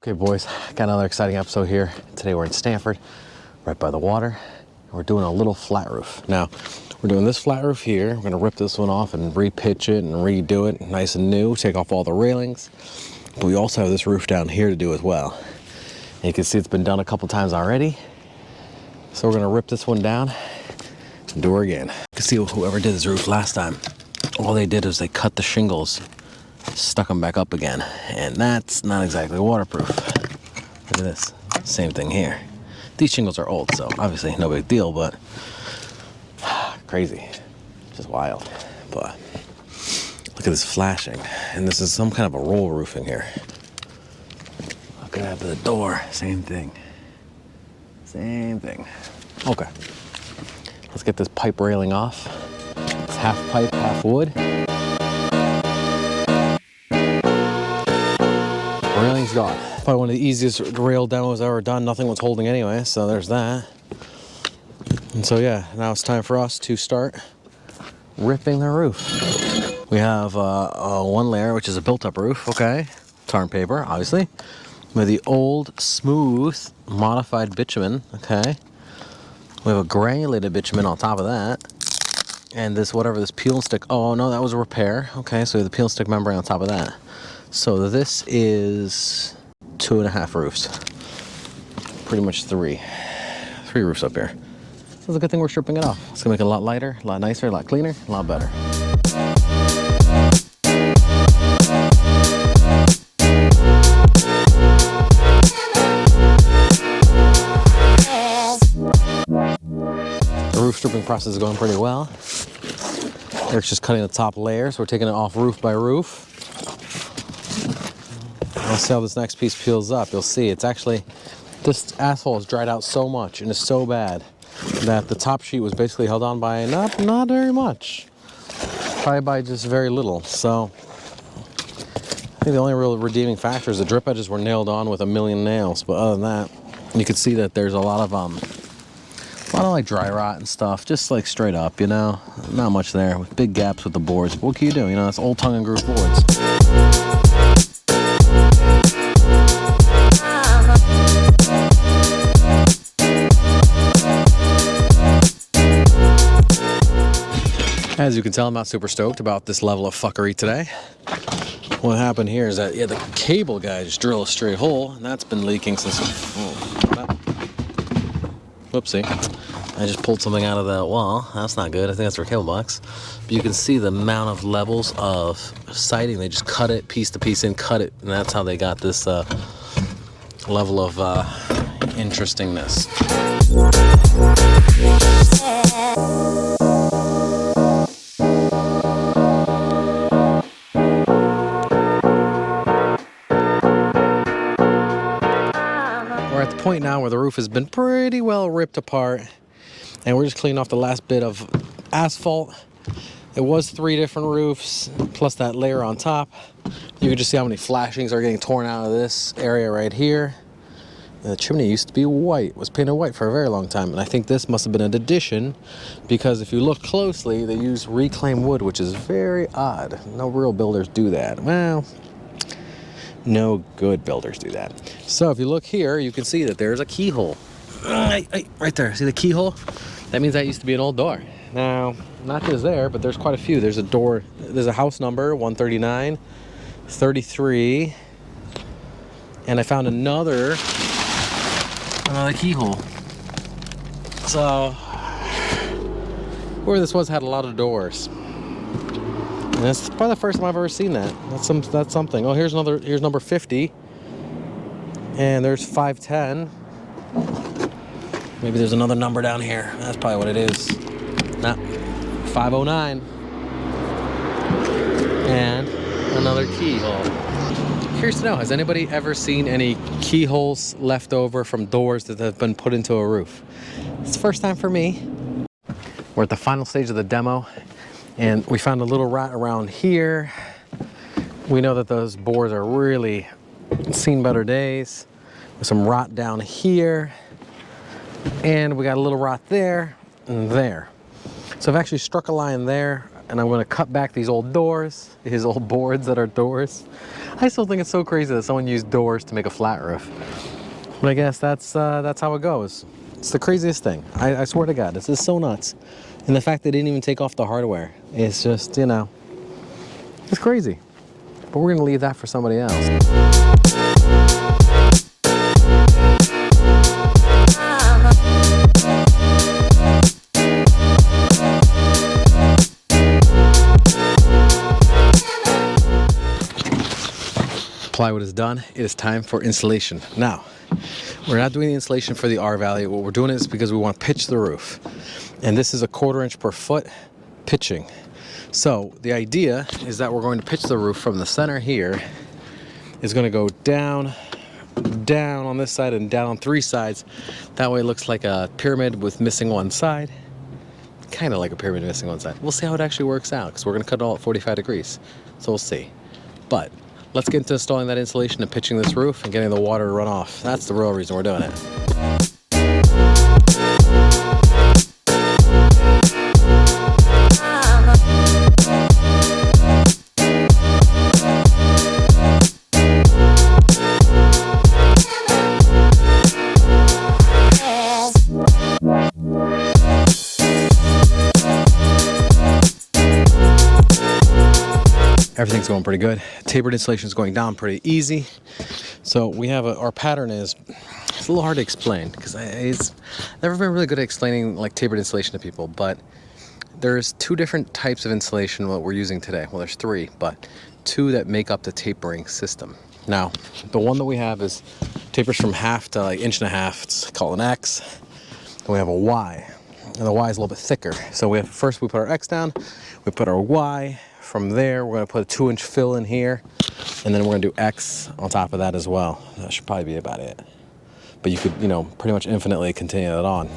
Okay, boys, got another exciting episode here. Today we're in Stanford, right by the water, and we're doing a little flat roof. Now, we're doing this flat roof here. We're gonna rip this one off and repitch it and redo it nice and new, take off all the railings. But we also have this roof down here to do as well. And you can see it's been done a couple times already. So we're gonna rip this one down and do it again. You can see whoever did this roof last time, all they did is they cut the shingles, stuck them back up again, and that's not exactly waterproof. Look at this, same thing here. These shingles are old, so obviously no big deal, but crazy, just wild. But look at this flashing, and this is some kind of a roll roofing here. Look at the door, same thing. Okay, let's get this pipe railing off. It's half pipe, half wood. Railing's gone. Probably one of the easiest rail demos I've ever done. Nothing was holding anyway, so there's that. And so yeah, now it's time for us to start ripping the roof. We have one layer, which is a built-up roof, okay? Tar and paper, obviously. We have the old, smooth, modified bitumen, okay? We have a granulated bitumen on top of that. And this, whatever this peel and stick, oh no, that was a repair. Okay, so we have the peel and stick membrane on top of that. So this is 2.5 roofs. Pretty much three roofs up here. So it's a good thing we're stripping it off. It's gonna make it a lot lighter, a lot nicer, a lot cleaner, a lot better. The roof stripping process is going pretty well. Eric's just cutting the top layer, so we're taking it off roof by roof. I'll see how this next piece peels up. You'll see it's actually, this asphalt has dried out so much and is so bad that the top sheet was basically held on by not very much. Probably by just very little. So I think the only real redeeming factor is the drip edges were nailed on with a million nails. But other than that, you can see that there's a lot of like dry rot and stuff, just like straight up, you know, not much there, with big gaps with the boards. But what can you do? You know, it's old tongue and groove boards. As you can tell, I'm not super stoked about this level of fuckery today. What happened here is that, yeah, the cable guy just drilled a straight hole, and that's been leaking since, whoopsie. I just pulled something out of that wall. That's not good. I think that's for cable box. But you can see the amount of levels of siding. They just cut it, piece to piece in, cut it, and that's how they got this level of interestingness. We're at the point now where the roof has been pretty well ripped apart, and we're just cleaning off the last bit of asphalt. It was 3 different roofs, plus that layer on top. You can just see how many flashings are getting torn out of this area right here. The chimney used to be white, was painted white for a very long time, and I think this must have been an addition, because if you look closely, they use reclaimed wood, which is very odd. No real builders do that. Well, no good builders do that. So if you look here, you can see that there's a keyhole. Right there, see the keyhole? That means that used to be an old door. Now, not just there, but there's quite a few. There's a door, there's a house number, 139, 33, and I found another keyhole. So, where this was had a lot of doors. And that's probably the first time I've ever seen that. That's something. Oh, here's number 50. And there's 510. Maybe there's another number down here. That's probably what it is. Nah, 509. And another keyhole. Curious to know, has anybody ever seen any keyholes left over from doors that have been put into a roof? It's the first time for me. We're at the final stage of the demo, and we found a little rot around here. We know that those boards are really seen better days. There's some rot down here, and we got a little rot there and there. So I've actually struck a line there and I'm going to cut back these old doors, his old boards that are doors. I still think it's so crazy that someone used doors to make a flat roof. But I guess that's how it goes. It's the craziest thing. I swear to God, this is so nuts. And the fact they didn't even take off the hardware, it's just, you know, it's crazy. But we're going to leave that for somebody else. Plywood is done. It is time for insulation. Now, we're not doing the insulation for the R value. What we're doing is because we want to pitch the roof. And this is a 1/4 inch per foot pitching. So the idea is that we're going to pitch the roof from the center here. It's going to go down, down on this side and down on 3 sides. That way it looks like a pyramid with missing one side. Kind of like a pyramid missing one side. We'll see how it actually works out because we're going to cut it all at 45 degrees. So we'll see. But let's get into installing that insulation and pitching this roof and getting the water to run off. That's the real reason we're doing it. Everything's going pretty good. Tapered insulation is going down pretty easy. So we have our pattern is, it's a little hard to explain because it's never been really good at explaining like tapered insulation to people, but there's 2 different types of insulation what we're using today. Well, there's 3, but 2 that make up the tapering system. Now, the one that we have is tapers from 1/2 to like 1.5 inches. It's called an X. And we have a Y, and the Y is a little bit thicker. So we have, first we put our X down, we put our Y. From there, we're going to put a 2-inch fill in here, and then we're going to do X on top of that as well. That should probably be about it. But you could, you know, pretty much infinitely continue that on.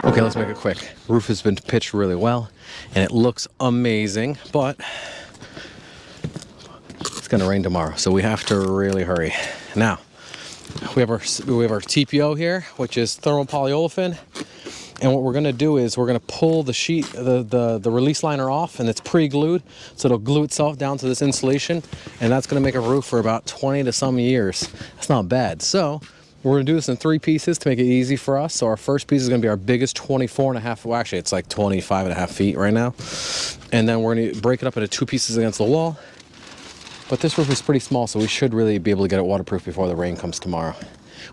Okay, let's make it quick. Roof has been pitched really well, and it looks amazing, but it's gonna rain tomorrow, so we have to really hurry. Now, we have our TPO here, which is thermal polyolefin, and what we're gonna do is we're gonna pull the sheet, the release liner off, and it's pre-glued, so it'll glue itself down to this insulation, and that's gonna make a roof for about 20 to some years. That's not bad. So we're gonna do this in 3 pieces to make it easy for us. So our first piece is gonna be our biggest 24.5, well actually it's like 25.5 feet right now, and then we're gonna break it up into 2 pieces against the wall. But this roof is pretty small, so we should really be able to get it waterproof before the rain comes tomorrow.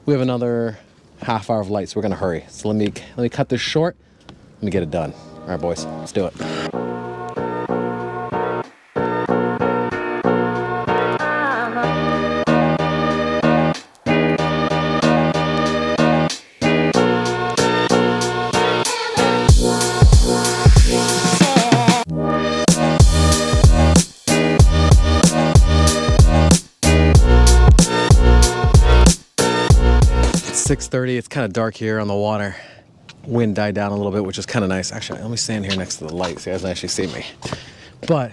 We have another ½ hour of light, so we're gonna hurry. So let me cut this short. Let me get it done. All right, boys, let's do it. 6:30, it's kind of dark here on the water. Wind died down a little bit, which is kind of nice. Actually, let me stand here next to the light so you guys can actually see me. But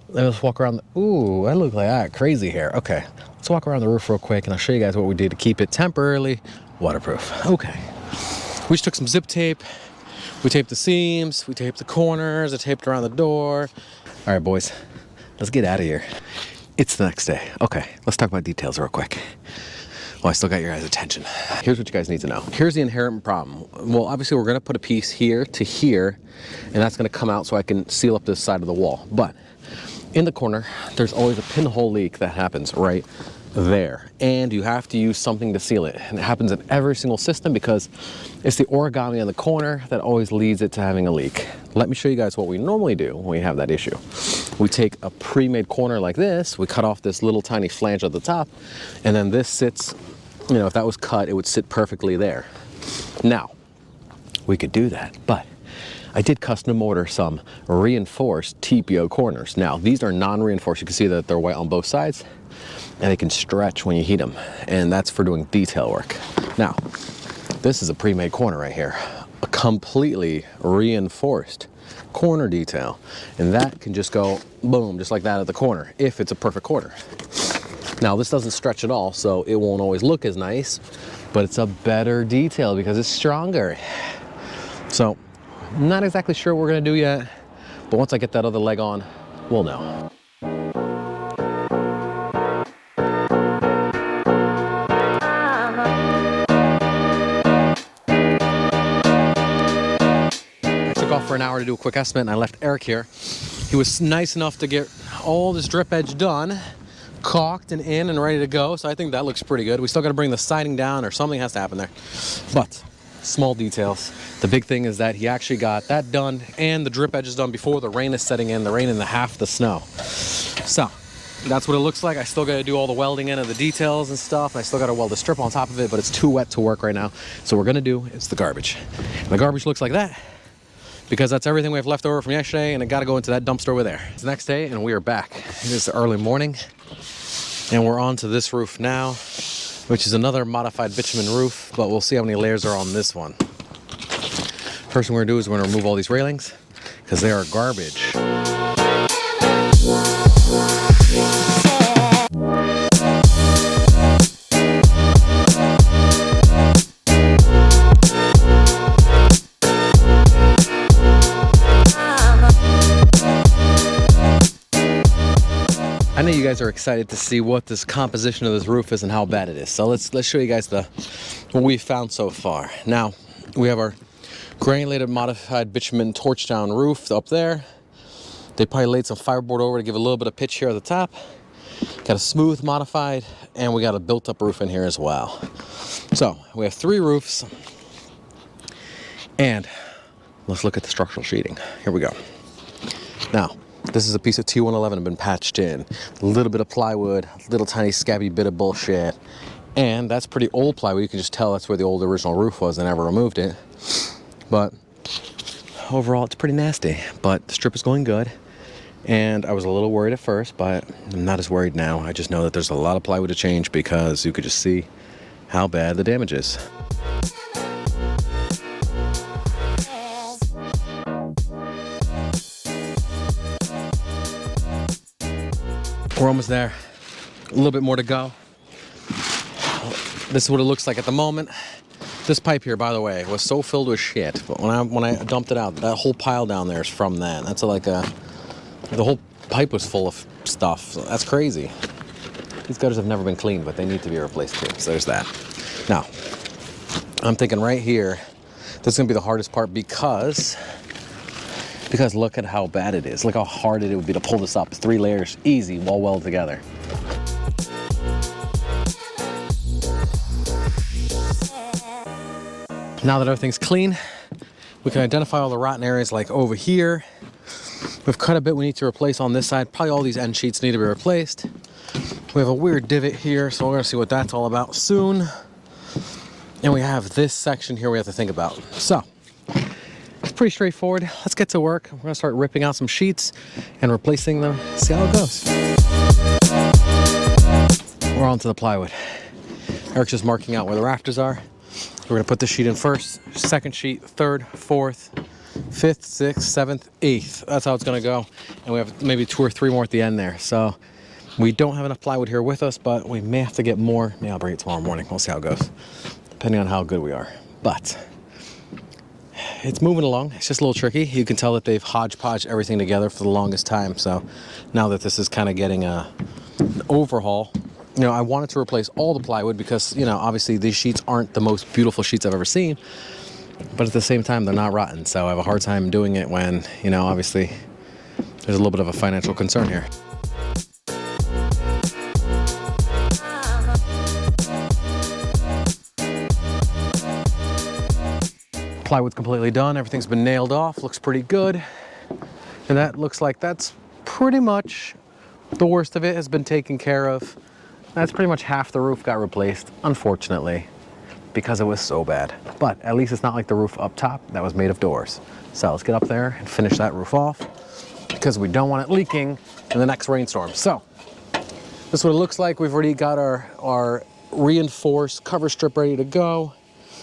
let's walk around the, ooh, I look like that, crazy hair. Okay, let's walk around the roof real quick and I'll show you guys what we did to keep it temporarily waterproof. Okay, we just took some zip tape. We taped the seams, we taped the corners, I taped around the door. All right, boys, let's get out of here. It's the next day. Okay, let's talk about details real quick. Well, I still got your guys' attention. Here's what you guys need to know. Here's the inherent problem. Well, obviously we're gonna put a piece here to here, and that's gonna come out so I can seal up this side of the wall. But in the corner, there's always a pinhole leak that happens right there. And you have to use something to seal it. And it happens in every single system because it's the origami in the corner that always leads it to having a leak. Let me show you guys what we normally do when we have that issue. We take a pre-made corner like this, we cut off this little tiny flange at the top, and then this sits, you know, if that was cut, it would sit perfectly there. Now, we could do that, but I did custom order some reinforced TPO corners. Now, these are non-reinforced. You can see that they're white on both sides, and they can stretch when you heat them, and that's for doing detail work. Now, this is a pre-made corner right here, a completely reinforced corner detail. And that can just go boom, just like that at the corner, if it's a perfect corner. Now this doesn't stretch at all, so it won't always look as nice, but it's a better detail because it's stronger. So, not exactly sure what we're gonna do yet, but once I get that other leg on, we'll know. I took off for an hour to do a quick estimate and I left Eric here. He was nice enough to get all this drip edge done, caulked and in and ready to go, so I think that looks pretty good. We still gotta bring the siding down or something has to happen there. But, small details. The big thing is that he actually got that done and the drip edge is done before the rain is setting in, the rain and the half the snow. So, that's what it looks like. I still gotta do all the welding in of the details and stuff. I still gotta weld a strip on top of it, but it's too wet to work right now. So what we're gonna do is the garbage. And the garbage looks like that, because that's everything we have left over from yesterday, and it gotta go into that dumpster over there. It's the next day and we are back. It is early morning and we're on to this roof now, which is another modified bitumen roof, but we'll see how many layers are on this one. First thing we're gonna do is we're gonna remove all these railings because they are garbage. I know you guys are excited to see what this composition of this roof is and how bad it is. So let's show you guys what we've found so far. Now, we have our granulated modified bitumen torch down roof up there. They probably laid some fiberboard over to give a little bit of pitch here at the top. Got a smooth modified, and we got a built up roof in here as well. So we have 3 roofs, and let's look at the structural sheeting. Here we go. Now, this is a piece of T111 been patched in. A little bit of plywood, a little tiny scabby bit of bullshit. And that's pretty old plywood. You can just tell that's where the old original roof was. They never removed it. But overall, it's pretty nasty. But the strip is going good. And I was a little worried at first, but I'm not as worried now. I just know that there's a lot of plywood to change because you could just see how bad the damage is. We're almost there. A little bit more to go. This is what it looks like at the moment. This pipe here, by the way, was so filled with shit. But when I dumped it out, that whole pile down there is from that. That's like the whole pipe was full of stuff. So that's crazy. These gutters have never been cleaned, but they need to be replaced too. So there's that. Now, I'm thinking right here, this is gonna be the hardest part because look at how bad it is. Look how hard it would be to pull this up. 3 layers, easy, well welded together. Now that everything's clean, we can identify all the rotten areas like over here. We've cut a bit we need to replace on this side. Probably all these end sheets need to be replaced. We have a weird divot here, so we're gonna see what that's all about soon. And we have this section here we have to think about. So, it's pretty straightforward. Let's get to work. We're gonna start ripping out some sheets and replacing them. See how it goes. We're on to the plywood. Eric's just marking out where the rafters are. We're gonna put this sheet in first, second sheet, third, fourth, 5th, 6th, 7th, 8th. That's how it's gonna go. And we have maybe 2 or 3 more at the end there. So we don't have enough plywood here with us, but we may have to get more. Maybe I'll bring it tomorrow morning. We'll see how it goes, depending on how good we are. But it's moving along. It's just a little tricky. You can tell that they've hodgepodged everything together for the longest time. So now that this is kind of getting an overhaul, you know, I wanted to replace all the plywood because, you know, obviously these sheets aren't the most beautiful sheets I've ever seen, but at the same time, they're not rotten. So I have a hard time doing it when, you know, obviously there's a little bit of a financial concern here. Plywood's completely done. Everything's been nailed off. Looks pretty good. And that looks like that's pretty much the worst of it has been taken care of. That's pretty much half the roof got replaced, unfortunately, because it was so bad. But at least it's not like the roof up top that was made of doors. So let's get up there and finish that roof off because we don't want it leaking in the next rainstorm. So this is what it looks like. We've already got our reinforced cover strip ready to go.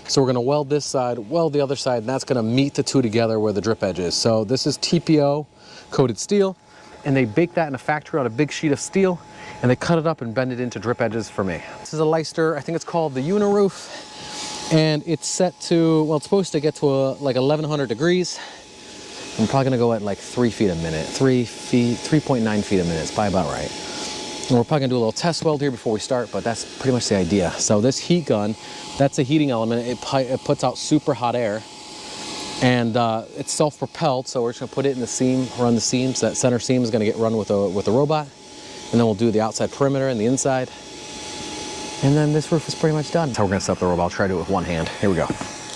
So we're gonna weld this side, weld the other side, and that's gonna meet the two together where the drip edge is. So this is TPO coated steel, and they bake that in a factory on a big sheet of steel, and they cut it up and bend it into drip edges for me. This is a Leicester, I think it's called the Uniroof, and it's set to, well, it's supposed to get to like 1100 degrees. I'm probably gonna go at like 3 feet a minute, 3.9 feet a minute, it's probably about right. And we're probably gonna do a little test weld here before we start, but that's pretty much the idea. So this heat gun, that's a heating element. It puts out super hot air, and it's self-propelled. So we're just gonna put it in the seam, run the seams. That center seam is gonna get run with a robot, and then we'll do the outside perimeter and the inside. And then this roof is pretty much done. So we're gonna set up the robot. I'll try to do it with one hand. Here we go.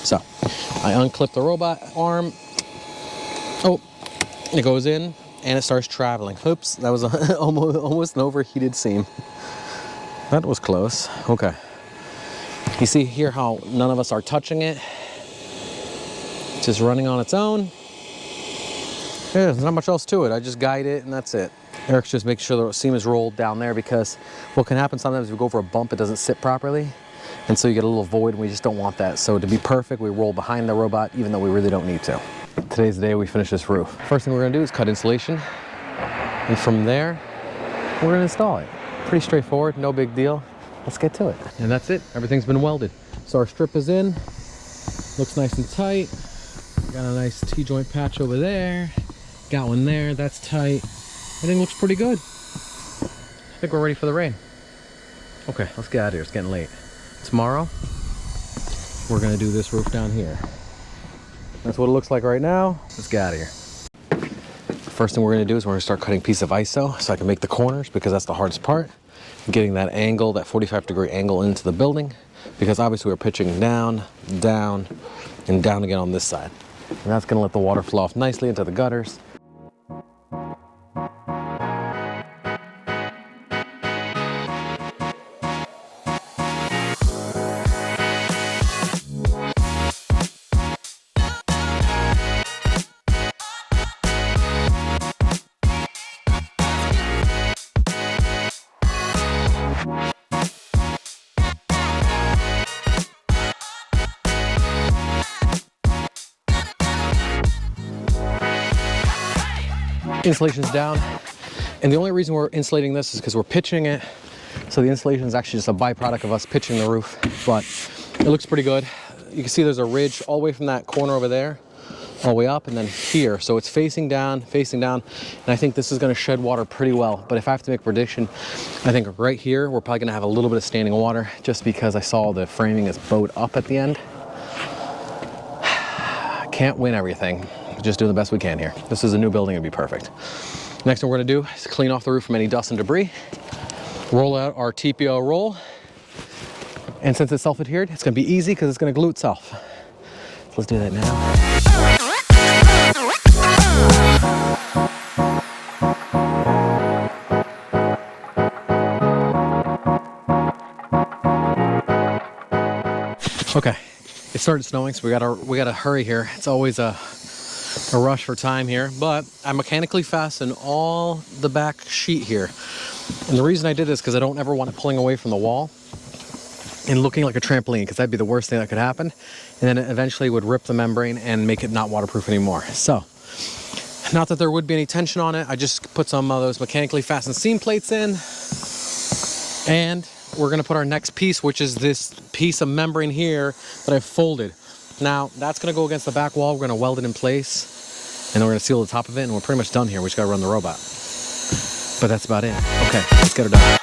So I unclip the robot arm. Oh, it goes in. And it starts traveling. Oops, that was almost an overheated seam. That was close. Okay. You see here how none of us are touching it. It's just running on its own. Yeah, there's not much else to it. I just guide it and that's it. Eric's just making sure the seam is rolled down there, because what can happen sometimes if you go over a bump, it doesn't sit properly. And so you get a little void, and we just don't want that. So to be perfect, we roll behind the robot, even though we really don't need to. Today's the day we finish this roof. First thing we're gonna do is cut insulation. And from there, we're gonna install it. Pretty straightforward, no big deal. Let's get to it. And that's it, everything's been welded. So our strip is in, looks nice and tight. Got a nice T-joint patch over there. Got one there, that's tight. Everything looks pretty good. I think we're ready for the rain. Okay, let's get out of here, it's getting late. Tomorrow, we're gonna do this roof down here. That's what it looks like right now. Let's get out of here. First thing we're gonna do is we're gonna start cutting a piece of ISO so I can make the corners, because that's the hardest part. Getting that angle, that 45-degree angle into the building, because obviously we're pitching down, down, and down again on this side. And that's gonna let the water flow off nicely into the gutters. Insulation's down, and the only reason we're insulating this is because we're pitching it. So the insulation is actually just a byproduct of us pitching the roof, but it looks pretty good. You can see there's a ridge all the way from that corner over there, all the way up, and then here. So it's facing down, and I think this is gonna shed water pretty well. But if I have to make a prediction, I think right here, we're probably gonna have a little bit of standing water, just because I saw the framing is bowed up at the end. Can't win everything. Just doing the best we can here. This is a new building, it'd be perfect. Next thing we're gonna do is clean off the roof from any dust and debris, roll out our TPO roll, and since it's self-adhered, it's gonna be easy because it's gonna glue itself. So let's do that now. Okay, it started snowing, so we gotta hurry here. It's always a rush for time here, but I mechanically fastened all the back sheet here. And the reason I did this because I don't ever want it pulling away from the wall and looking like a trampoline, because that'd be the worst thing that could happen. And then it eventually would rip the membrane and make it not waterproof anymore. So, not that there would be any tension on it, I just put some of those mechanically fastened seam plates in. And we're gonna put our next piece, which is this piece of membrane here that I folded. Now, that's gonna go against the back wall. We're gonna weld it in place, and then we're gonna seal the top of it, and we're pretty much done here. We just gotta run the robot. But that's about it. Okay, let's get her done.